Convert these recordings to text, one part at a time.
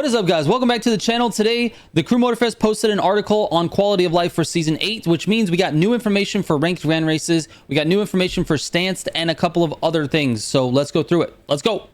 What is up, guys? Welcome back to the channel. Today, the Crew Motorfest posted an article on quality of life for Season 8, which means we got new information for ranked grand races, we got new information for stanced, and a couple of other things. So let's go through it. Let's go.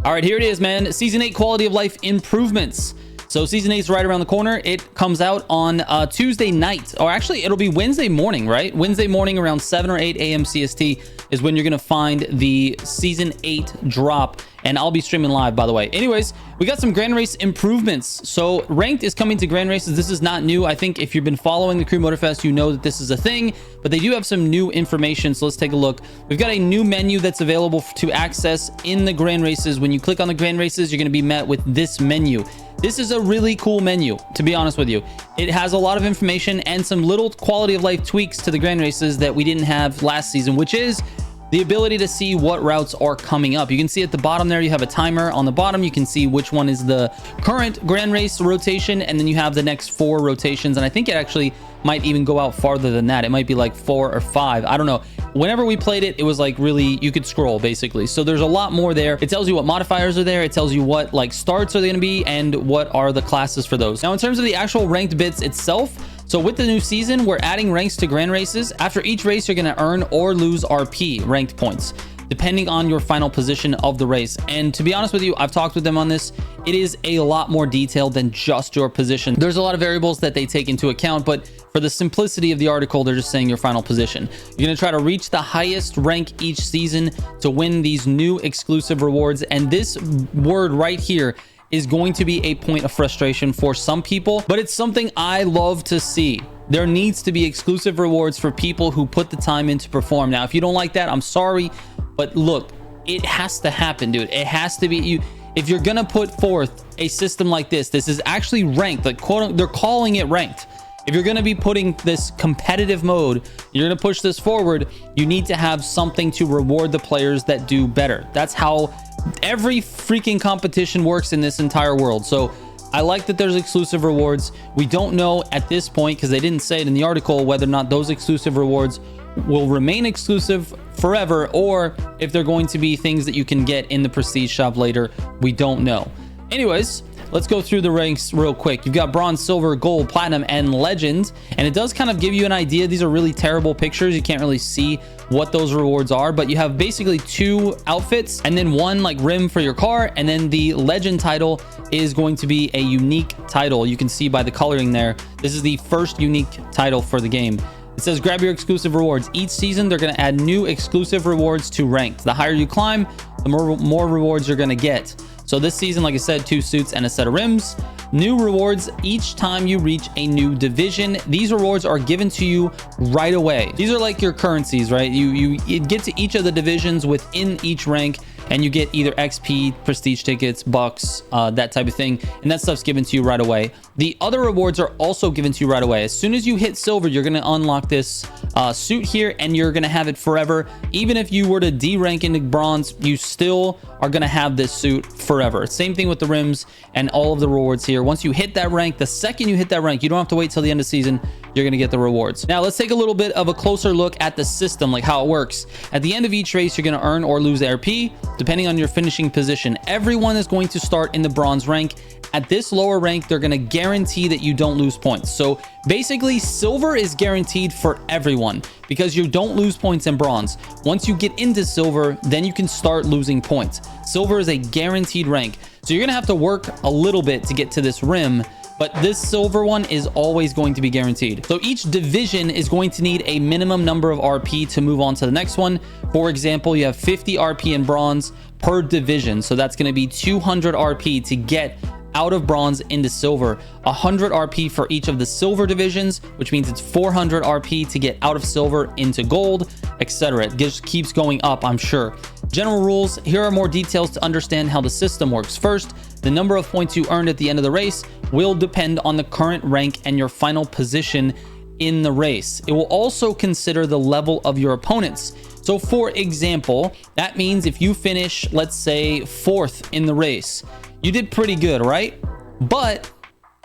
All right, here it is, man. Season 8 quality of life improvements. So Season 8 is right around the corner. It comes out on Tuesday night, or actually it'll be Wednesday morning, right? Wednesday morning around 7 or 8 a.m. CST is when you're going to find the Season 8 drop. And I'll be streaming live, by the way. Anyways, we got some grand race improvements. So ranked is coming to grand races. This is not new. I think if you've been following the Crew Motorfest, you know that this is a thing, but they do have some new information. So let's take a look. We've got a new menu that's available to access in the grand races. When you click on the grand races, you're going to be met with this menu. This is a really cool menu, to be honest with you. It has a lot of information and some little quality of life tweaks to the grand races that we didn't have last season, which is the ability to see what routes are coming up. You can see at the bottom there, you have a timer on the bottom. You can see which one is the current grand race rotation, and then you have the next 4 rotations. And I think it actually might even go out farther than that. It might be like 4 or 5. I don't know. Whenever we played it, it was like really, you could scroll basically. So there's a lot more there. It tells you what modifiers are there. It tells you what like starts are they going to be and what are the classes for those. Now, in terms of the actual ranked bits itself, so with the new season, we're adding ranks to grand races. After each race, you're going to earn or lose RP, ranked points, depending on your final position of the race. And to be honest with you, I've talked with them on this. It is a lot more detailed than just your position. There's a lot of variables that they take into account, but for the simplicity of the article, they're just saying your final position. You're going to try to reach the highest rank each season to win these new exclusive rewards. And this word right here is going to be a point of frustration for some people, but it's something I love to see. There needs to be exclusive rewards for people who put the time in to perform. Now, if you don't like that, I'm sorry, but look, it has to happen, dude. It has to be you. If you're gonna put forth a system like this is actually ranked, like quote, they're calling it ranked. If you're going to be putting this competitive mode, you're going to push this forward, you need to have something to reward the players that do better. That's how every freaking competition works in this entire world. So I like that there's exclusive rewards. We don't know at this point, because they didn't say it in the article, whether or not those exclusive rewards will remain exclusive forever, or if they're going to be things that you can get in the prestige shop later. We don't know. Anyways, let's go through the ranks real quick. You've got bronze, silver, gold, platinum, and legend. And it does kind of give you an idea. These are really terrible pictures. You can't really see what those rewards are, but you have basically 2 outfits and then 1 like rim for your car. And then the legend title is going to be a unique title. You can see by the coloring there, this is the first unique title for the game. It says grab your exclusive rewards. Each season, they're going to add new exclusive rewards to ranked. The higher you climb, the more rewards you're going to get. So this season, like I said, 2 suits and a set of rims. New rewards each time you reach a new division. These rewards are given to you right away. These are like your currencies, right? You get to each of the divisions within each rank, and you get either XP, prestige tickets, bucks, that type of thing. And that stuff's given to you right away. The other rewards are also given to you right away. As soon as you hit silver, you're going to unlock this suit here, and you're going to have it forever. Even if you were to D-rank into bronze, you still are going to have this suit forever. Same thing with the rims and all of the rewards here. Once you hit that rank, the second you hit that rank, you don't have to wait till the end of season. You're going to get the rewards. Now, let's take a little bit of a closer look at the system, like how it works. At the end of each race, you're going to earn or lose RP, depending on your finishing position. Everyone is going to start in the bronze rank. At this lower rank, they're going to guarantee that you don't lose points. So basically, silver is guaranteed for everyone because you don't lose points in bronze. Once you get into silver, then you can start losing points. Silver is a guaranteed rank. So you're going to have to work a little bit to get to this rim, but this silver one is always going to be guaranteed. So each division is going to need a minimum number of RP to move on to the next one. For example, you have 50 RP in bronze per division. So that's going to be 200 RP to get out of bronze into silver, 100 RP for each of the silver divisions, which means it's 400 RP to get out of silver into gold, etc. It just keeps going up, I'm sure. General rules, here are more details to understand how the system works. First, the number of points you earned at the end of the race will depend on the current rank and your final position in the race. It will also consider the level of your opponents. So for example, that means if you finish, let's say 4th in the race, you did pretty good, right? But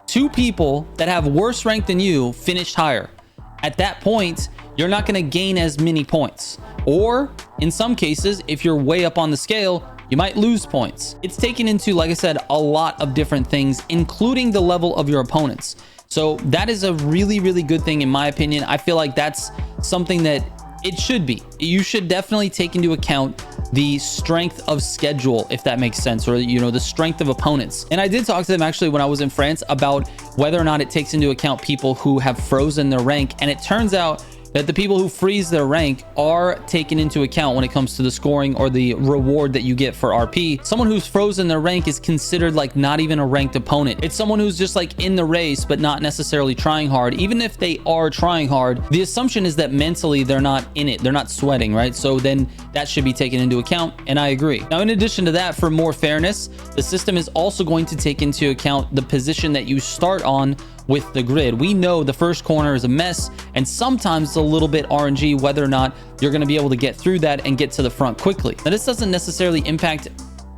2 people that have worse rank than you finished higher. At that point, you're not going to gain as many points. Or in some cases, if you're way up on the scale, you might lose points. It's taken into, like I said, a lot of different things, including the level of your opponents. So that is a really, really good thing in my opinion. I feel like that's something that it should be. You should definitely take into account the strength of schedule, if that makes sense, or, you know, the strength of opponents. And I did talk to them actually when I was in France about whether or not it takes into account people who have frozen their rank. And it turns out that the people who freeze their rank are taken into account when it comes to the scoring or the reward that you get for RP. Someone who's frozen their rank is considered like not even a ranked opponent. It's someone who's just like in the race, but not necessarily trying hard. Even if they are trying hard, the assumption is that mentally they're not in it. They're not sweating, right? So then that should be taken into account, and I agree. Now, in addition to that, for more fairness, the system is also going to take into account the position that you start on with the grid. We know the first corner is a mess, and sometimes it's a little bit RNG whether or not you're going to be able to get through that and get to the front quickly. Now, this doesn't necessarily impact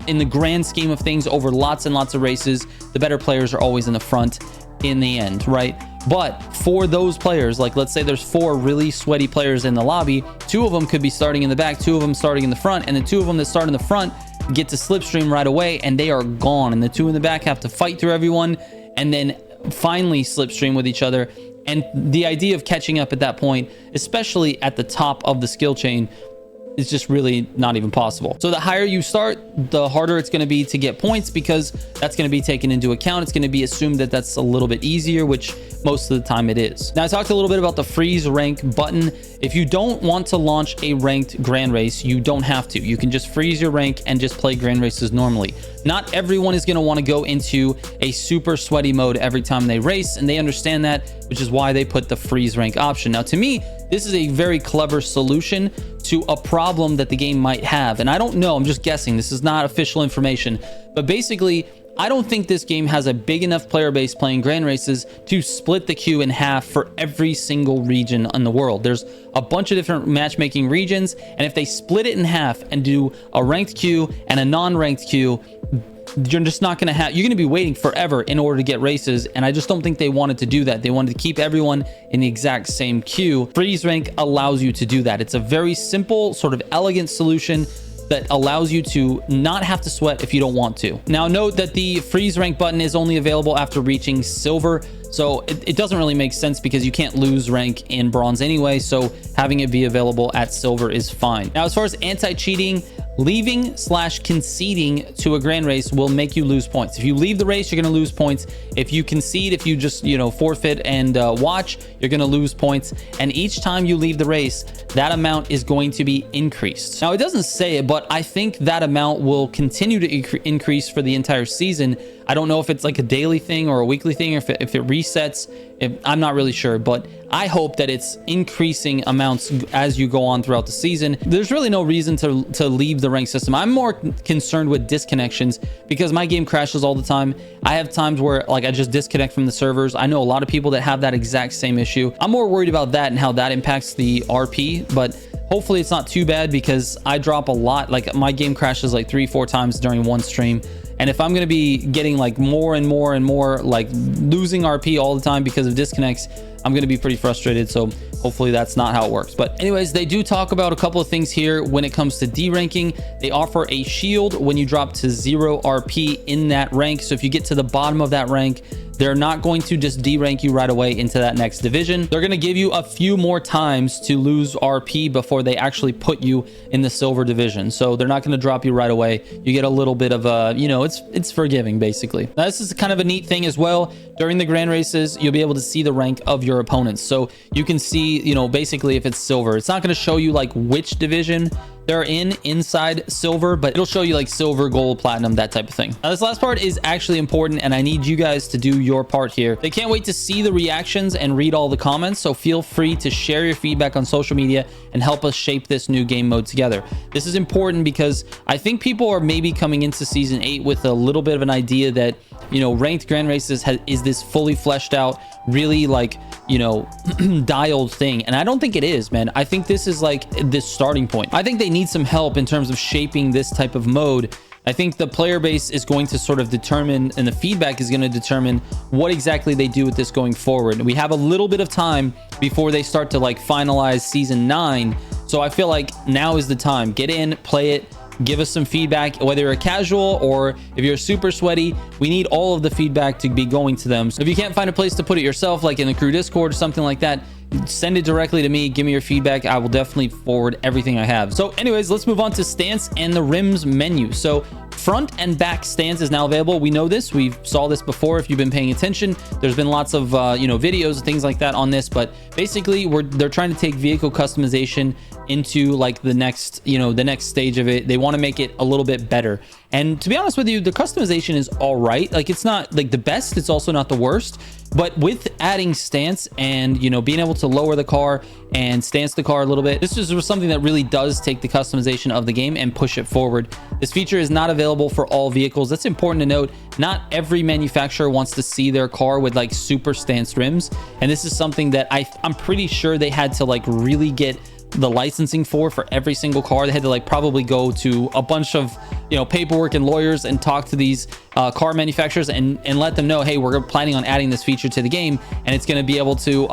in the grand scheme of things over lots and lots of races. The better players are always in the front in the end, right? But for those players, like let's say there's 4 really sweaty players in the lobby, 2 of them could be starting in the back, 2 of them starting in the front, and the 2 of them that start in the front get to slipstream right away and they are gone, and the 2 in the back have to fight through everyone and then finally slipstream with each other. And the idea of catching up at that point, especially at the top of the skill chain, is just really not even possible. So the higher you start, the harder it's going to be to get points, because that's going to be taken into account. It's going to be assumed that that's a little bit easier, which most of the time it is. Now, I talked a little bit about the freeze rank button. If you don't want to launch a ranked grand race, you don't have to. You can just freeze your rank and just play grand races normally. Not everyone is going to want to go into a super sweaty mode every time they race, and they understand that, which is why they put the freeze rank option. Now, to me, this is a very clever solution to a problem that the game might have. And I don't know, I'm just guessing. This is not official information. But basically, I don't think this game has a big enough player base playing grand races to split the queue in half for every single region in the world. There's a bunch of different matchmaking regions, and if they split it in half and do a ranked queue and a non-ranked queue, you're just not going to have, you're going to be waiting forever in order to get races. And I just don't think they wanted to do that. They wanted to keep everyone in the exact same queue. Freeze rank allows you to do that. It's a very simple, sort of elegant solution that allows you to not have to sweat if you don't want to. Now, note that the freeze rank button is only available after reaching silver. So it doesn't really make sense because you can't lose rank in bronze anyway. So having it be available at silver is fine. Now, as far as anti-cheating, leaving/conceding to a grand race will make you lose points. If you leave the race, you're going to lose points. If you concede, if you just, you know, forfeit and watch, you're going to lose points. And each time you leave the race, that amount is going to be increased. Now, it doesn't say it, but I think that amount will continue to increase for the entire season. I don't know if it's like a daily thing or a weekly thing, or if it resets. I'm not really sure, but I hope that it's increasing amounts as you go on throughout the season. There's really no reason to leave the rank system. I'm more concerned with disconnections because my game crashes all the time. I have times where like I just disconnect from the servers. I know a lot of people that have that exact same issue. I'm more worried about that and how that impacts the RP, but hopefully it's not too bad because I drop a lot. Like my game crashes like 3-4 times during one stream. And if I'm going to be getting like more and more and more, like losing RP all the time because of disconnects, I'm going to be pretty frustrated. So hopefully that's not how it works. But anyways, they do talk about a couple of things here when it comes to deranking. They offer a shield when you drop to 0 RP in that rank. So if you get to the bottom of that rank, they're not going to just derank you right away into that next division. They're going to give you a few more times to lose RP before they actually put you in the silver division. So they're not going to drop you right away. You get a little bit of a, you know, it's forgiving basically. Now, this is kind of a neat thing as well. During the grand races, you'll be able to see the rank of your opponents. So you can see, you know, basically if it's silver, it's not going to show you like which division they're inside silver, but it'll show you like silver, gold, platinum, that type of thing. Now, this last part is actually important, and I need you guys to do your part here. They can't wait to see the reactions and read all the comments, so feel free to share your feedback on social media and help us shape this new game mode together. This is important because I think people are maybe coming into season 8 with a little bit of an idea that, you know, ranked grand races is this fully fleshed out, really like, you know, dialed thing. And I don't think it is, man. I think this is like this starting point. I think they need some help in terms of shaping this type of mode I think the player base is going to sort of determine, and the feedback is going to determine what exactly they do with this going forward. We have a little bit of time before they start to like finalize season 9. So I feel like now is the time. Get in, play it, give us some feedback, whether you're a casual or if you're super sweaty. We need all of the feedback to be going to them. So if you can't find a place to put it yourself, like in the crew Discord or something like that, send it directly to me. Give me your feedback. I will definitely forward everything I have. So anyways, let's move on to stance and the rims menu. So front and back stance is now available. We know this. We saw this before. If you've been paying attention, there's been lots of videos and things like that on this. But basically, they're trying to take vehicle customization into like the next stage of it. They want to make it a little bit better. And to be honest with you, the customization is all right. Like, it's not like the best. It's also not the worst. But with adding stance and, being able to lower the car and stance the car a little bit, this is something that really does take the customization of the game and push it forward. This feature is not available for all vehicles. That's important to note. Not every manufacturer wants to see their car with like super stanced rims. And this is something that I'm pretty sure they had to like really get the licensing for every single car. They had to like probably go to a bunch of paperwork and lawyers and talk to these car manufacturers and let them know, hey, we're planning on adding this feature to the game, and it's going to be able to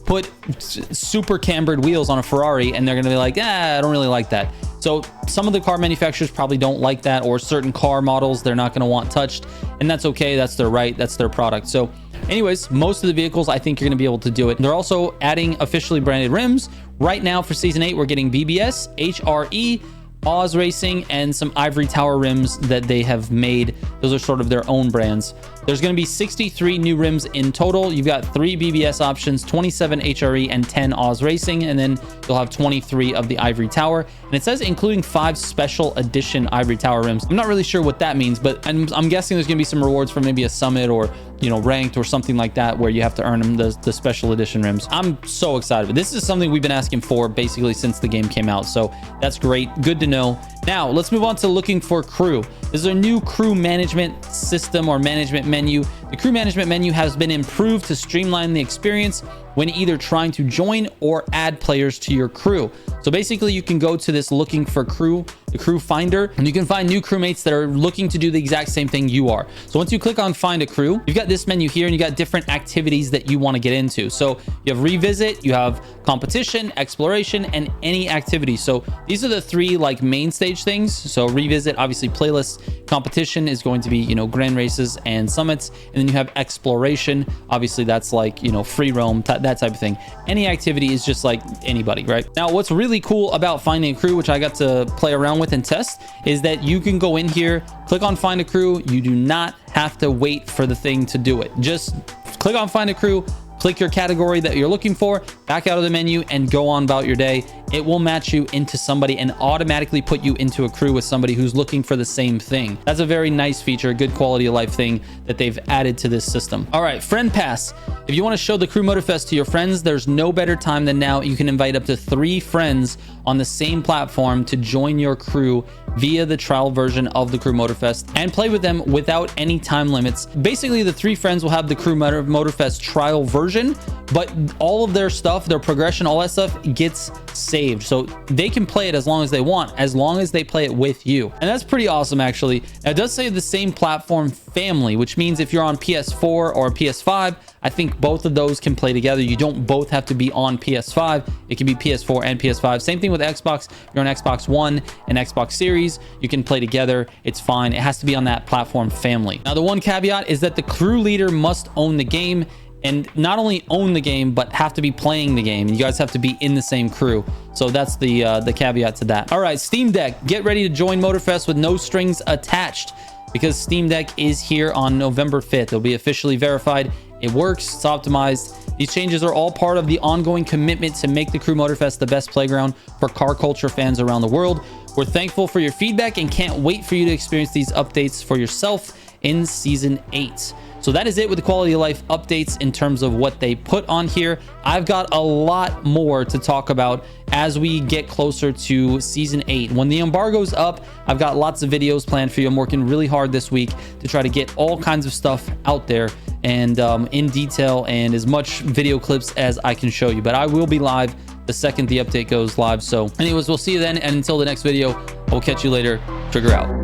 put super cambered wheels on a Ferrari, and they're going to be like, I don't really like that. So some of the car manufacturers probably don't like that, or certain car models they're not going to want touched, and that's okay. That's their right. That's their product. So anyways, most of the vehicles, I think you're going to be able to do it. They're also adding officially branded rims. Right now for season 8, we're getting BBS, HRE, Oz Racing, and some Ivory Tower rims that they have made. Those are sort of their own brands. There's going to be 63 new rims in total. You've got 3 BBS options, 27 HRE, and 10 Oz Racing, and then you'll have 23 of the Ivory Tower. And it says including 5 special edition Ivory Tower rims. I'm not really sure what that means, but I'm guessing there's going to be some rewards for maybe a summit or ranked or something like that, where you have to earn them the special edition rims. I'm so excited. This is something we've been asking for basically since the game came out, so that's great. Good to know. Now let's move on to looking for crew. This is a new crew management system or management menu. The crew management menu has been improved to streamline the experience when either trying to join or add players to your crew. So basically, you can go to this looking for crew, the crew finder, and you can find new crewmates that are looking to do the exact same thing you are. So once you click on find a crew, you've got this menu here, and you got different activities that you want to get into. So you have revisit, you have competition, exploration, and any activity. So these are the 3 like main stage things. So revisit, obviously playlist. Competition is going to be grand races and summits, and then you have exploration. Obviously that's like free roam, that type of thing. Any activity is just like anybody, right? Now what's really cool about finding a crew, which I got to play around with and test, is that you can go in here, click on find a crew. You do not have to wait for the thing to do it. Just click on find a crew, click your category that you're looking for, back out of the menu, and go on about your day. It will match you into somebody and automatically put you into a crew with somebody who's looking for the same thing. That's a very nice feature, a good quality of life thing that they've added to this system. All right, Friend Pass. If you want to show the Crew Motorfest to your friends, there's no better time than now. You can invite up to 3 friends on the same platform to join your crew via the trial version of the Crew Motorfest and play with them without any time limits. Basically, the 3 friends will have the Crew Motorfest trial version, but all of their stuff, their progression, all that stuff gets saved. So they can play it as long as they want, as long as they play it with you. And that's pretty awesome, actually. Now, it does say the same platform family, which means if you're on PS4 or PS5, I think both of those can play together. You don't both have to be on PS5. It can be PS4 and PS5. Same thing with Xbox. If you're on Xbox One and Xbox Series, you can play together. It's fine. It has to be on that platform family. Now, the one caveat is that the crew leader must own the game, and not only own the game, but have to be playing the game. You guys have to be in the same crew. So that's the caveat to that. All right, Steam Deck. Get ready to join Motorfest with no strings attached, because Steam Deck is here on November 5th. It'll be officially verified. It works. It's optimized. These changes are all part of the ongoing commitment to make the Crew Motorfest the best playground for car culture fans around the world. We're thankful for your feedback and can't wait for you to experience these updates for yourself in Season 8. So that is it with the quality of life updates in terms of what they put on here. I've got a lot more to talk about as we get closer to Season 8. When the embargo's up, I've got lots of videos planned for you. I'm working really hard this week to try to get all kinds of stuff out there and in detail and as much video clips as I can show you. But I will be live the second the update goes live. So anyways, we'll see you then. And until the next video, I'll catch you later. Trigger out.